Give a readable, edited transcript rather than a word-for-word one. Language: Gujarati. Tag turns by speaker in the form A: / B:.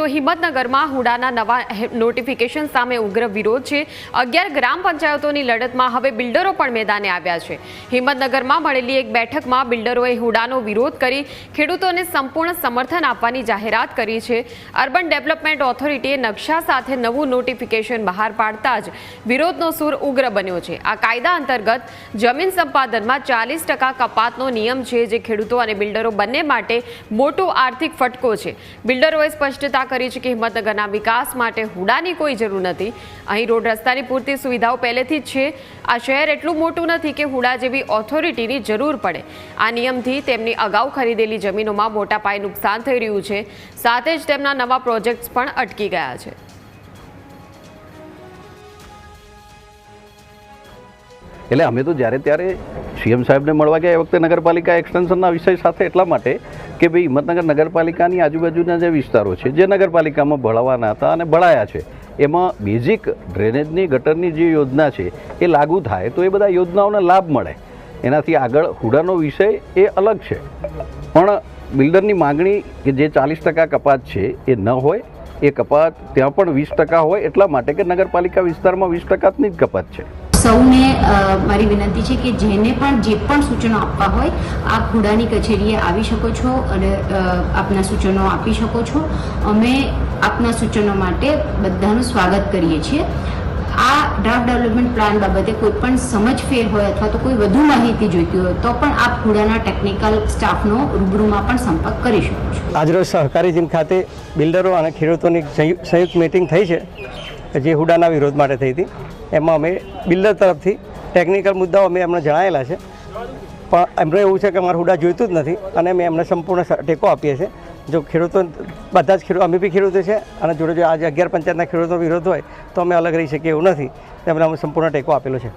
A: તો હિંમતનગરમાં હુડાના નવા નોટિફિકેશન સામે ઉગ્ર વિરોધ છે। 11 ગ્રામ પંચાયતોની લડતમાં હવે બિલ્ડરો પણ મેદાને આવ્યા છે। હિંમતનગરમાં મળેલી એક બેઠકમાં બિલ્ડરોએ હુડાનો વિરોધ કરી ખેડૂતોને સંપૂર્ણ સમર્થન આપવાની જાહેરાત કરી છે। અર્બન ડેવલપમેન્ટ ઓથોરિટીએ નકશા સાથે નવું નોટિફિકેશન બહાર પાડતા જ વિરોધનો સૂર ઉગ્ર બન્યો છે। આ કાયદા અંતર્ગત જમીન સંપાદનમાં 40% કપાતનો નિયમ છે, જે ખેડૂતો અને બિલ્ડરો બંને માટે મોટો આર્થિક ફટકો છે। બિલ્ડરોએ સ્પષ્ટતા કરી છે કે હિંમતનગરના વિકાસ માટે હુડાની કોઈ જરૂર નથી। અહીં રોડ રસ્તાની પૂરતી સુવિધાઓ પહેલેથી જ છે। આ શહેર એટલું મોટું નથી કે હુડા જેવી ઓથોરિટીની જરૂર પડે। આ નિયમથી તેમની અગાઉ ખરીદેલી જમીનોમાં મોટા પાયે નુકસાન થઈ રહ્યું છે, સાથે જ તેમના નવા પ્રોજેક્ટ્સ પણ અટકી ગયા છે।
B: એટલે અમે તો જ્યારે ત્યારે સીએમ સાહેબને મળવા ગયા એ વખતે નગરપાલિકા એક્સટેન્શનના વિષય સાથે એટલા માટે કે ભાઈ હિંમતનગર નગરપાલિકાની આજુબાજુના જે વિસ્તારો છે જે નગરપાલિકામાં ભળવાના હતા અને ભળાયા છે, એમાં બેઝિક ડ્રેનેજની ગટરની જે યોજના છે એ લાગુ થાય તો એ બધા યોજનાઓને લાભ મળે। એનાથી આગળ હુડાનો વિષય એ અલગ છે, પણ બિલ્ડરની માગણી કે જે 40% કપાત છે એ ન હોય, એ કપાત ત્યાં પણ 20% હોય, એટલા માટે કે નગરપાલિકા વિસ્તારમાં 20%ની જ કપાત છે।
C: સૌને મારી વિનંતી છે કે જેને પણ જે પણ સૂચનો આપવા હોય આપ હુડાની કચેરીએ આવી શકો છો અને આપના સૂચનો આપી શકો છો। અમે આપના સૂચનો માટે બધાનું સ્વાગત કરીએ છીએ। આ ડ્રાફ્ટ ડેવલપમેન્ટ પ્લાન બાબતે કોઈ પણ સમજફેર હોય અથવા તો કોઈ વધુ માહિતી જોઈતી હોય તો પણ આપ હુડાના ટેકનિકલ સ્ટાફનો રૂબરૂમાં પણ સંપર્ક કરી શકો છો।
D: આજરોજ સહકારી જીમ ખાતે બિલ્ડરો અને ખેડૂતોની સંયુક્ત મિટિંગ થઈ છે, જે હુડાના વિરોધ માટે થઈ હતી। એમાં અમે બિલ્ડર તરફથી ટેકનિકલ મુદ્દાઓ અમે એમને જણાવેલા છે, પણ એમને એવું છે કે અમારે હુડા જોઈતું જ નથી અને અમે એમને સંપૂર્ણ ટેકો આપીએ છીએ। જો ખેડૂતો બધા જ ખેડૂતો, અમે બી ખેડૂતો છે અને જોડે જો આજે 11 પંચાયતના ખેડૂતો વિરોધ હોય તો અમે અલગ રહી શકીએ એવું નથી, એમને અમે સંપૂર્ણ ટેકો આપેલો છે।